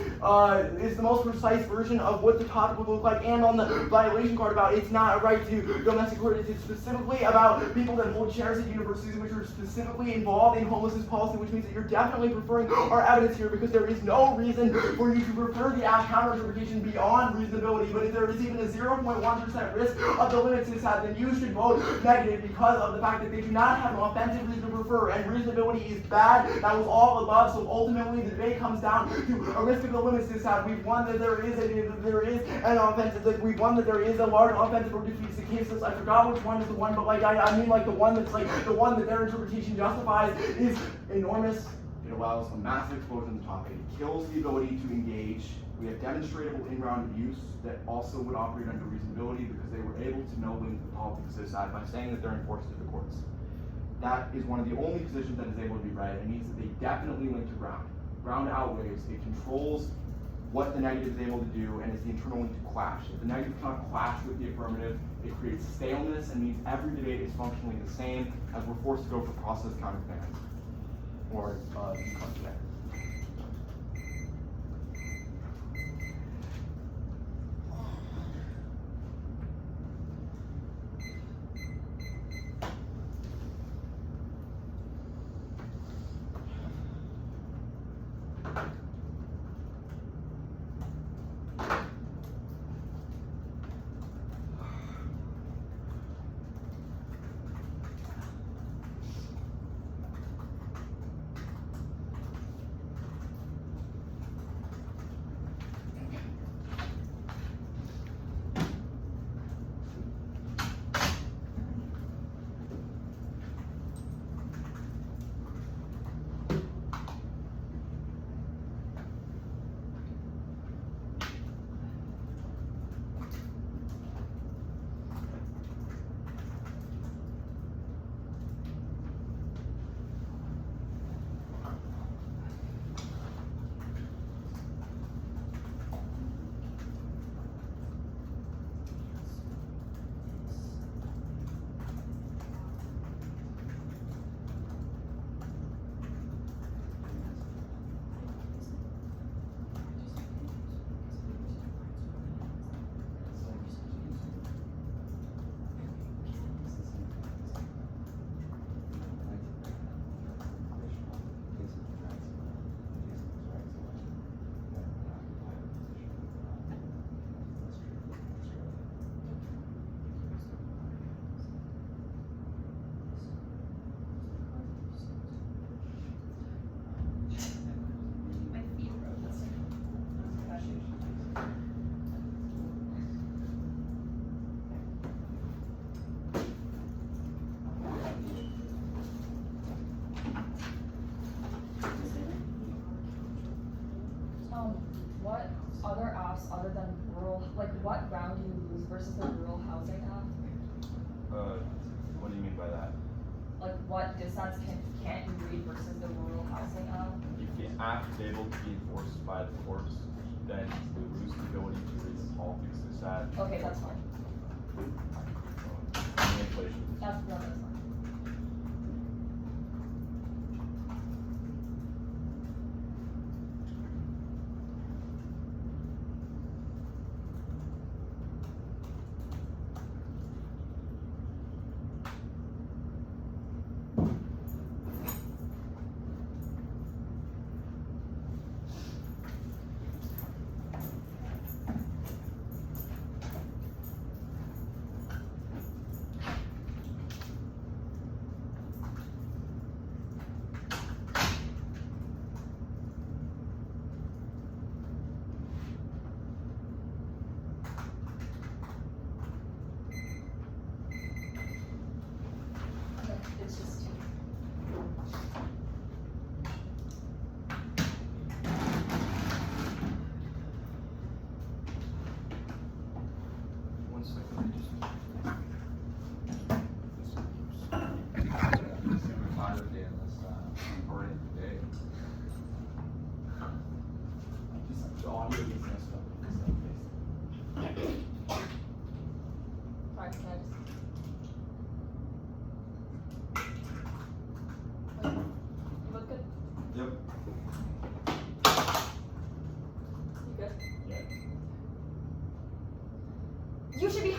version of what the topic would look like. And on the violation card about it's not a right to domestic court, it's specifically about people that hold chairs at universities which are specifically involved in homelessness policy, which means that you're definitely preferring our evidence here, because there is no reason for you to prefer the Ash counter interpretation beyond reasonability. But if there is even a 0.1% risk of the limits this has, then you should vote negative because of the fact that they do not have an offensive reason to prefer, and reasonability is bad. That was all above, so ultimately the debate comes down to a risk of the limits this has. We've won that there is an offensive, that we've won that there is a large offensive or defeats the case list. I forgot which one is the one, but like I mean like the one that's like the one that their interpretation justifies is enormous. It allows a massive explosion in the topic. It kills the ability to engage. We have demonstrable in-round abuse that also would operate under reasonability because they were able to know link the politics this side by saying that they're enforced to the courts. That is one of the only positions that is able to be read. It means that they definitely link to ground. Ground outweighs. It controls what the negative is able to do, and it's the internal link to clash. If the negative cannot clash with the affirmative, it creates staleness and means every debate is functionally the same as we're forced to go for process counterclaims or today. What other apps other than rural, like what ground do you lose versus the rural housing app? What do you mean by that? Like what dissents can't you read versus the rural housing app? If the act is able to be enforced by the courts, then we lose the ability to read the politics of this act. Okay, that's fine. Manipulation. That's fine.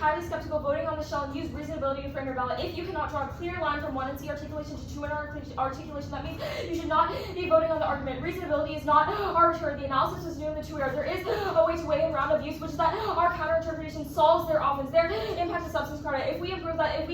highly skeptical, voting on the shall use reasonability to frame your ballot. If you cannot draw a clear line from 1 and C articulation to 2 and articulation, that means you should not be voting on the argument. Reasonability is not arbitrary. The analysis is new in the 2 area. There is a way to weigh in round of use, which is that our counter-interpretation solves their offense. Their impact is substance credit. If we prove that the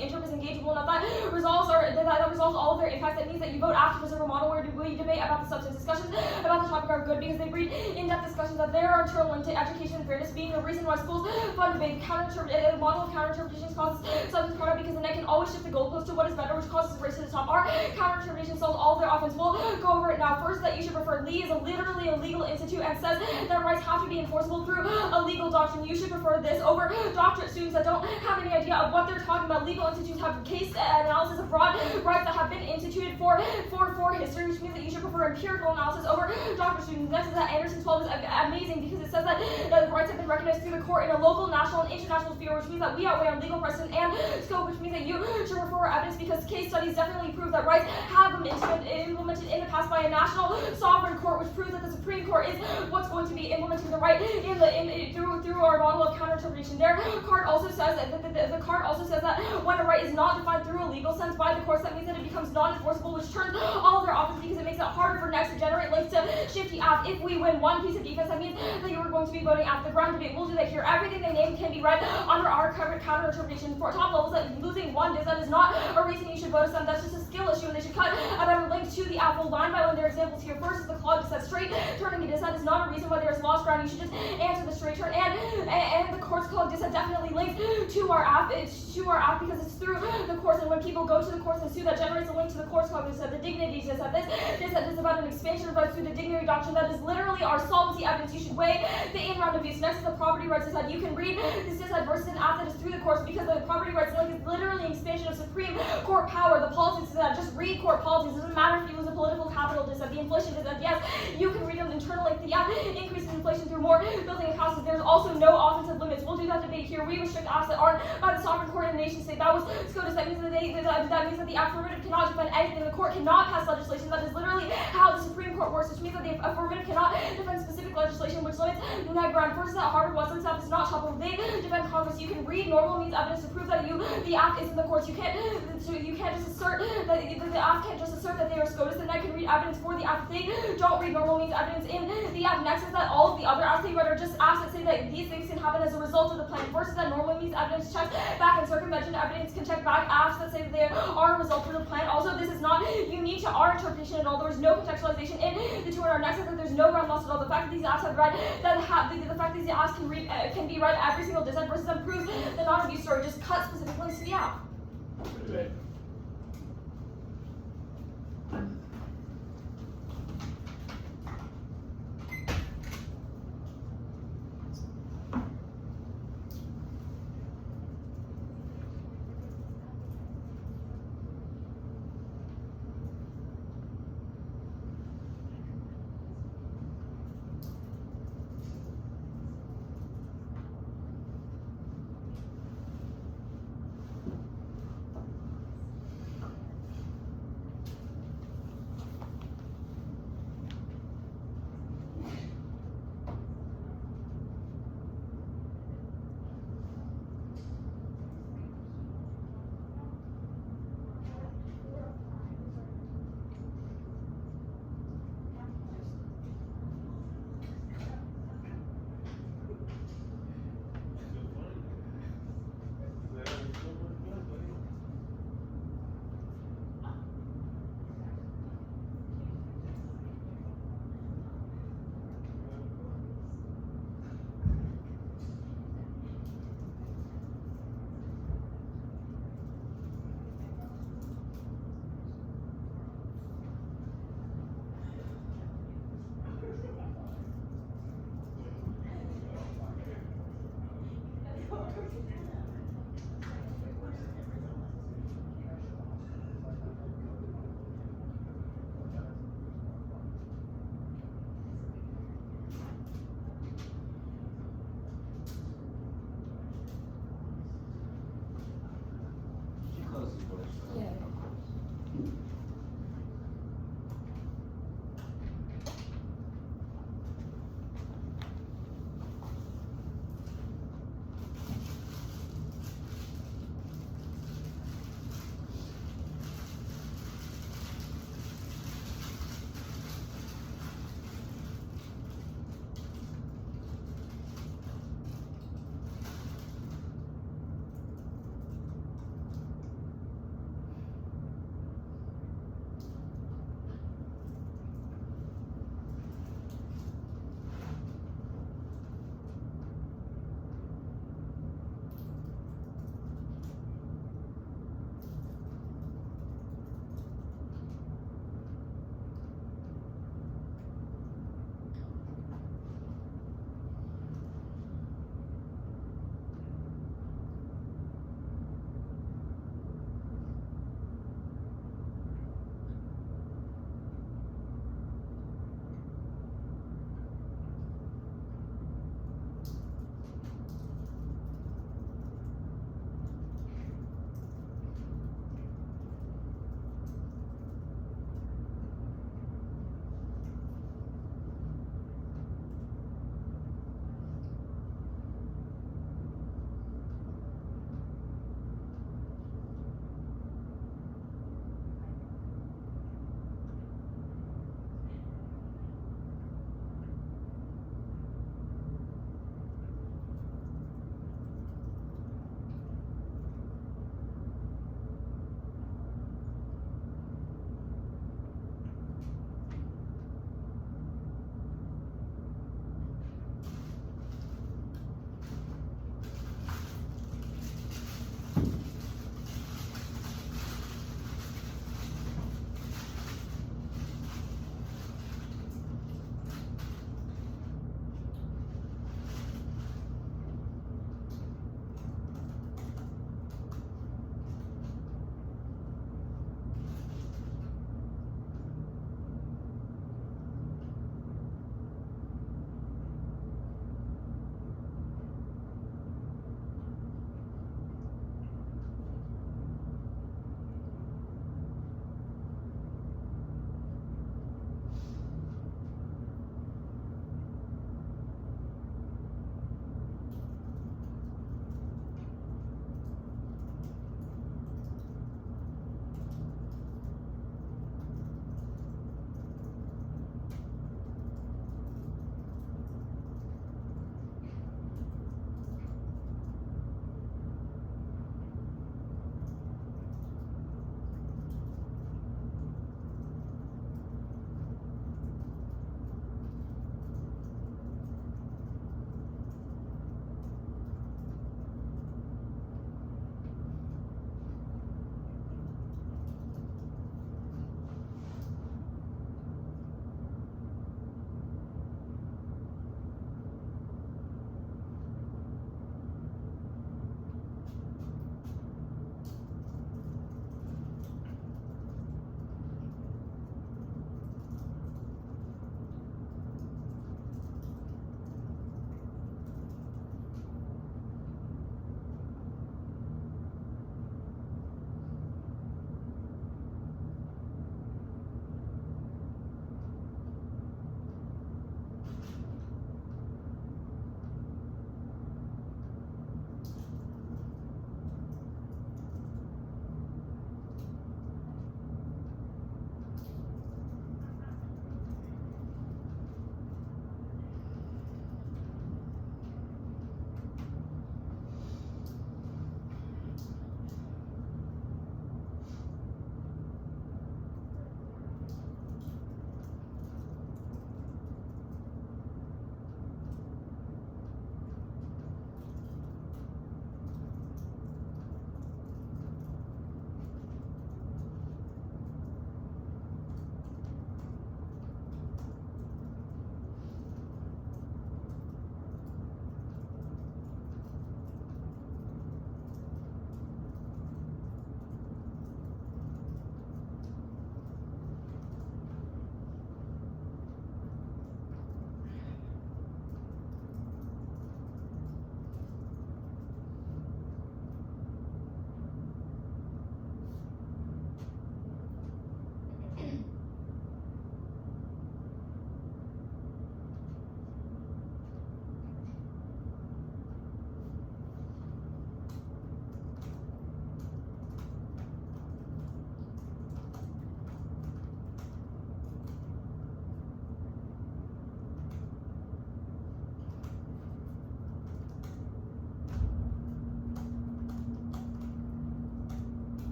interp is engageable enough, that resolves all of their impacts, that means that you vote after preserve a model where we debate about the substance. Discussions about the topic are good because they breed in-depth discussions that there are internal into education and fairness, being the reason why schools fund debate. The model of counter-interpretations causes substance credit because the net can always shift the goalpost to what is better, which causes a race to the top. Our counter-interpretation solves all of their offense. We'll go over it now. First, that you should prefer Lee is literally a legal institute and says that rights have to be enforceable through a legal doctrine. You should prefer this over doctorate students that don't have any idea of what they're talking about. Legal institutes have case analysis of broad rights that have been instituted for history, which means that you should prefer empirical analysis over doctorate students. Next is that Anderson 12 is amazing because it says that the rights have been recognized through the court in a local, national, and international sphere, which means that we outweigh on legal precedent and scope, which means that you should refer evidence because case studies definitely prove that rights have been implemented in the past by a national sovereign court, which proves that the Supreme Court is what's going to be implementing the right through our model of counter-interpretation. Their card also says that when a right is not defined through a legal sense by the courts, that means that it becomes non-enforceable, which turns all of their offense because it makes it harder for next to generate links to shifty app. If we win one piece of defense, that means that you are going to be voting at the ground debate. We'll do that here. Everything they name can be read under our covered counter-interpretation. For top levels, that losing one dissent is not a reason you should vote us them. That's just a skill issue, and they should cut a better link to the apple line by line. Their examples here. First is the clog dissent. Straight turning a dissent is not a reason why there is lost ground. You should just answer the straight turn. And the court's clog dissent definitely links to our app. It's to our app because it's through the course, and when people go to the course and sue, that generates a link to the court's clog dissent. The dignity dissent. This is about an expansion of rights through the dignity doctrine. That is literally our solvency evidence. You should weigh the in-round abuse. Next is the property rights dissent. You can read this dissent versus an app that is through the courts because the property rights link is literally an expansion of Supreme Court power. The politics dissent. Just read court politics. It doesn't matter if you lose a political capital dissent. The inflation dissent. Yes, you can read an internal link. The app increases inflation through more building of houses. There's also no offensive limits. We'll do that debate here. We restrict acts that aren't by the sovereign court in the nation state. That was SCOTUS. That means that the affirmative cannot defend anything. The court cannot pass legislation. That is literally how the Supreme Court works, which means that the affirmative cannot defend specific legislation, which limits net ground. First, that Harvard Wesleyan staff is not choppable. They defend Congress. You can read normal means evidence to prove that the act is in the courts. You can't just assert that the act can't just assert that they are SCOTUS. The net can read evidence for the act. They don't read normal means evidence in the act. Next is that all of the other acts they read are just acts that say that these things can happen as a result of the plan. First is that normal means evidence checks back, and circumvention evidence can check back acts that say that they are a result of the plan. Also, this is not unique to our interpretation at all. There is no contextualization in the 2 and our next is that there's no ground loss at all. The fact that these acts have read the fact that these acts can be read every single dissent versus them proves the non-abuse story. Just cut specific links to the app. Debate.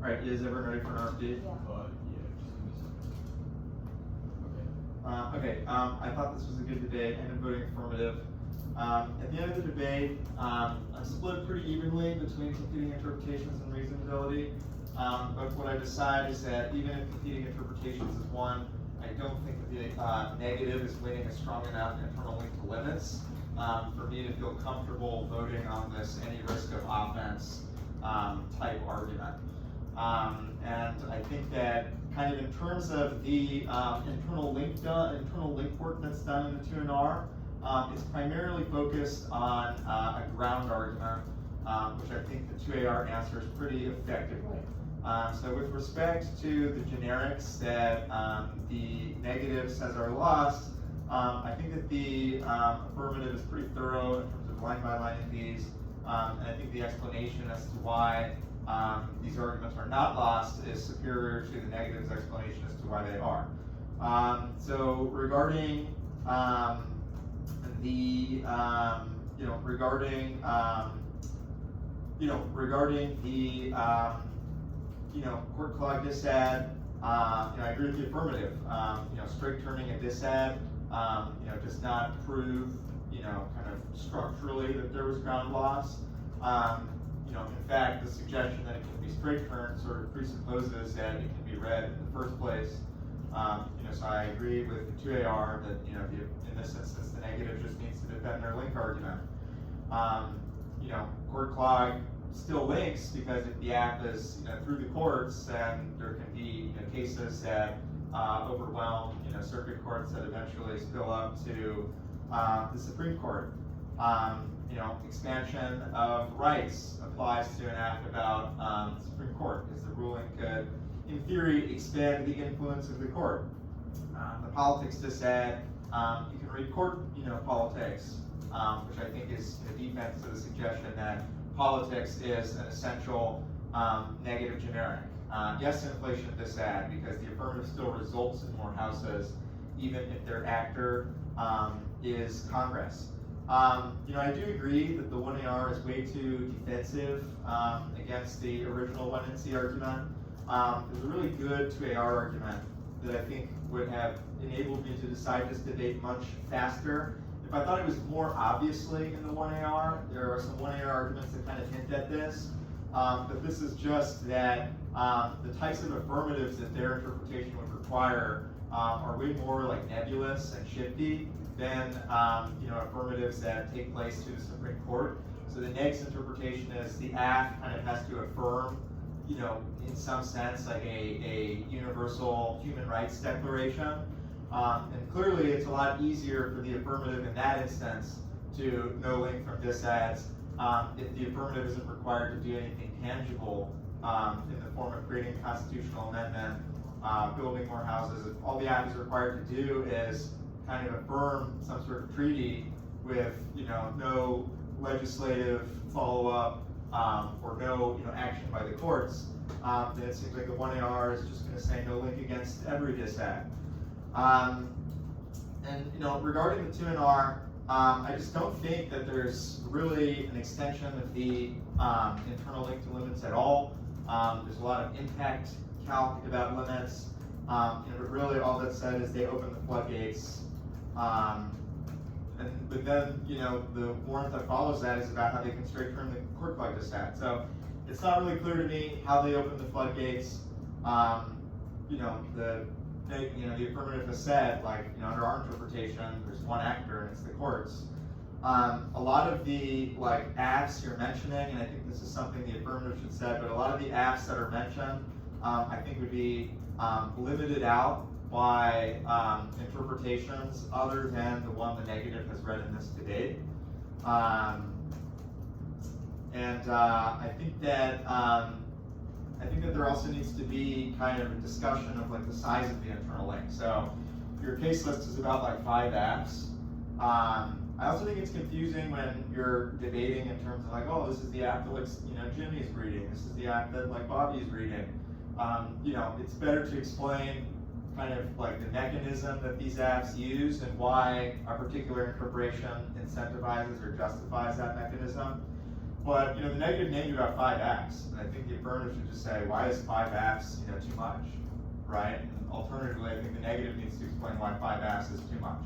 Alright, is everyone ready for an RFD? Yeah. Yeah, just give me a second. Okay, I thought this was a good debate. I ended up voting affirmative. At the end of the debate, I split pretty evenly between competing interpretations and reasonability. But what I decide is that even if competing interpretations is won, I don't think that the negative is winning a strong enough internal link to limits for me to feel comfortable voting on this any risk of offense type argument. And I think that kind of in terms of the internal link work that's done in the 2NR, it's primarily focused on a ground argument, which I think the 2AR answers pretty effectively. So with respect to the generics that the negative says are lost, I think that the affirmative is pretty thorough in terms of line by lining these, and I think the explanation as to why these arguments are not lost is superior to the negative's explanation as to why they are. So regarding court clog disad, I agree with the affirmative. Straight turning a disad, does not prove, kind of structurally that there was ground loss. In fact, the suggestion that it can be straight turned sort of presupposes that it can be read in the first place. So I agree with the 2AR that, in this instance, the negative just needs to defend their link argument. Court clog still links because if the app is through the courts, then there can be cases that overwhelm circuit courts that eventually spill up to the Supreme Court. Expansion of rights applies to an app about the Supreme Court, because the ruling could, in theory, expand the influence of the court. The politics disad, you can read court politics, which I think is a defense to the suggestion that politics is an essential negative generic. Yes, inflation disad, because the affirmative still results in more houses, even if their actor is Congress. I do agree that the 1AR is way too defensive against the original 1NC argument. There's a really good 2AR argument that I think would have enabled me to decide this debate much faster if I thought it was more obviously in the 1AR. There are some 1AR arguments that kind of hint at this, but this is just that the types of affirmatives that their interpretation would require are way more like nebulous and shifty than affirmatives that take place through the Supreme Court. So the next interpretation is the act kind of has to affirm, in some sense, like a universal human rights declaration. And clearly, it's a lot easier for the affirmative in that instance to no link from disads if the affirmative isn't required to do anything tangible in the form of creating a constitutional amendment, building more houses. If all the act is required to do is kind of affirm some sort of treaty with no legislative follow-up or no action by the courts, then it seems like the 1AR is just going to say no link against every disad. Regarding the 2NR, I just don't think that there's really an extension of the internal link to limits at all. There's a lot of impact calc about limits, but really all that said is they open the floodgates. But then, the warrant that follows that is about how they can straight turn the court clog disad. So it's not really clear to me how they open the floodgates. The affirmative has said, under our interpretation, there's one actor and it's the courts. A lot of the apps you're mentioning, and I think this is something the affirmative should say, but a lot of the apps that are mentioned, I think would be limited out by interpretations other than the one the negative has read in this debate. I think that there also needs to be kind of a discussion of the size of the internal link. So your case list is about 5 apps. I also think it's confusing when you're debating in terms of this is the app that Jimmy's reading, this is the app that Bobby's reading. It's better to explain kind of the mechanism that these apps use and why a particular interpretation incentivizes or justifies that mechanism. But, the negative named about 5x, and I think the affirmative should just say, why is 5x, too much, right? And alternatively, I think the negative needs to explain why 5x is too much.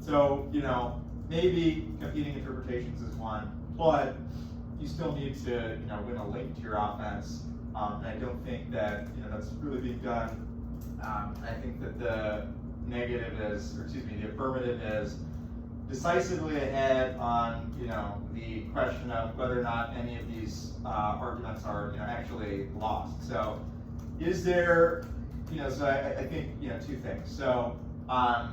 So, maybe competing interpretations is one, but you still need to, win a link to your offense. And I don't think that, that's really being done. I think that the affirmative is decisively ahead on, the question of whether or not any of these arguments are, actually lost. So, is there, so I think, two things. So, I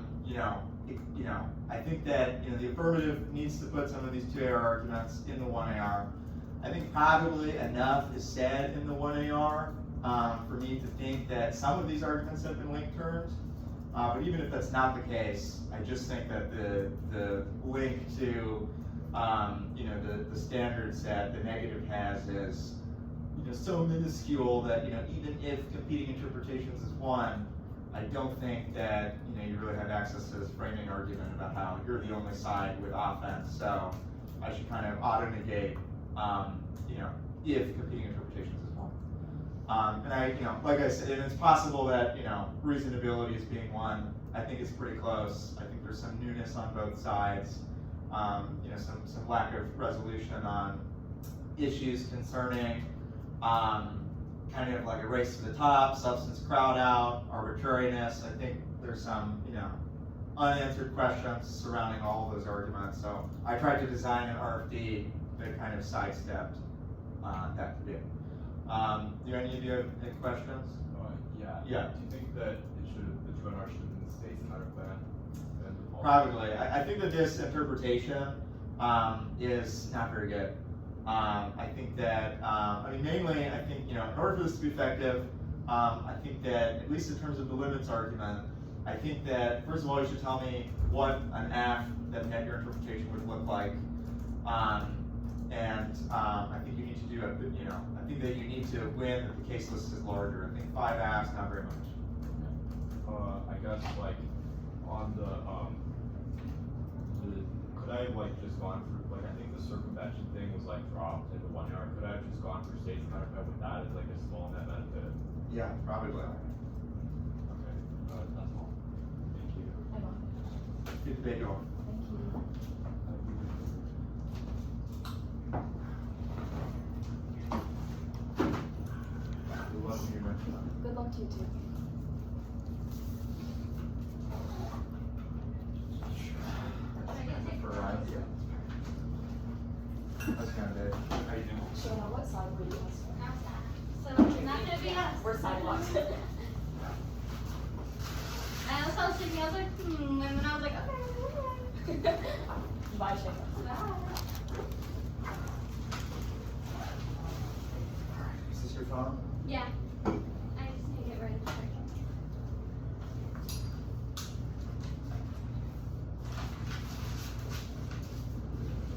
think that, the affirmative needs to put some of these 2AR arguments in the 1AR. I think probably enough is said in the 1AR for me to think that some of these arguments have been link terms. But even if that's not the case, I just think that the link to the standard set the negative has is so minuscule that even if competing interpretations is one, I don't think that you really have access to this framing argument about how you're the only side with offense. So I should kind of auto negate if competing interpretations is one. And I, like I said, and it's possible that, reasonability is being one. I think it's pretty close. I think there's some newness on both sides. Some lack of resolution on issues concerning kind of like a race to the top, substance crowd out, arbitrariness. I think there's some, unanswered questions surrounding all of those arguments. So I tried to design an RFD that kind of sidestepped that to do. Do any of you have any questions? Yeah. Yeah. Do you think that the 2NR should have been the state's matter plan? Probably. I think that this interpretation is not very good. I think that, mainly, I think, in order for this to be effective, I think that, at least in terms of the limits argument, I think that, first of all, you should tell me what an F that met your interpretation would look like. I think you need to do I think that you need to win if the case list is larger. I think 5 Fs, not very much. I guess, like, on could I have, just gone through, I think the circumvention thing was, dropped into 1AR. Could I have just gone through state's matter plan with that as, a small net benefit? Yeah, probably. Okay, that's all. Thank you. Good debate, Joel. Good luck in your next one. Good luck to you too. That's kind of it. How you doing? Shona, what side were you on? So it's not gonna be us. We're sidewalks. I was thinking, I was like, and then I was like, okay. Bye, Shona. Bye. Is this your phone? Yeah. I just need to get ready.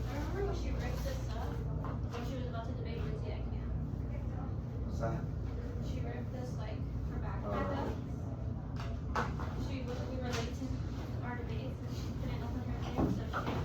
I remember when she ripped this up, when she was about to debate Lindsay Eggman. What's that? She ripped this, her backpack up. We were late to our debates and she couldn't open her thing, so she